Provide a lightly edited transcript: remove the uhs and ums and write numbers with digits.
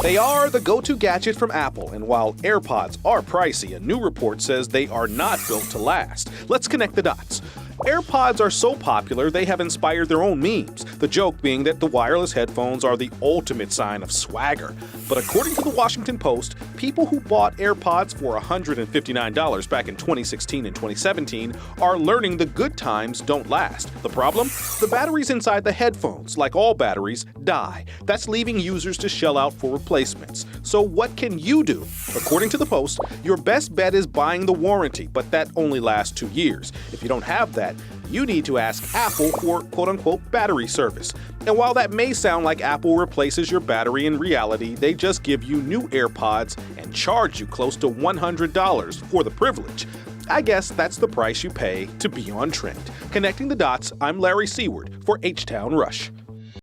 They are the go-to gadget from Apple, and while Airpods are pricey, a new report says they are not built to last. Let's connect the dots. AirPods are so popular they have inspired their own memes, the joke being that the wireless headphones are the ultimate sign of swagger. But according to the Washington Post, people who bought AirPods for $159 back in 2016 and 2017 are learning the good times don't last. The problem? The batteries inside the headphones, like all batteries, die. That's leaving users to shell out for replacements. So what can you do? According to the Post, your best bet is buying the warranty, but that only lasts 2 years. If you don't have that, you need to ask Apple for quote-unquote battery service. And while that may sound like Apple replaces your battery, in reality, they just give you new AirPods and charge you close to $100 for the privilege. I guess that's the price you pay to be on trend. Connecting the dots, I'm Larry Seward for H-Town Rush.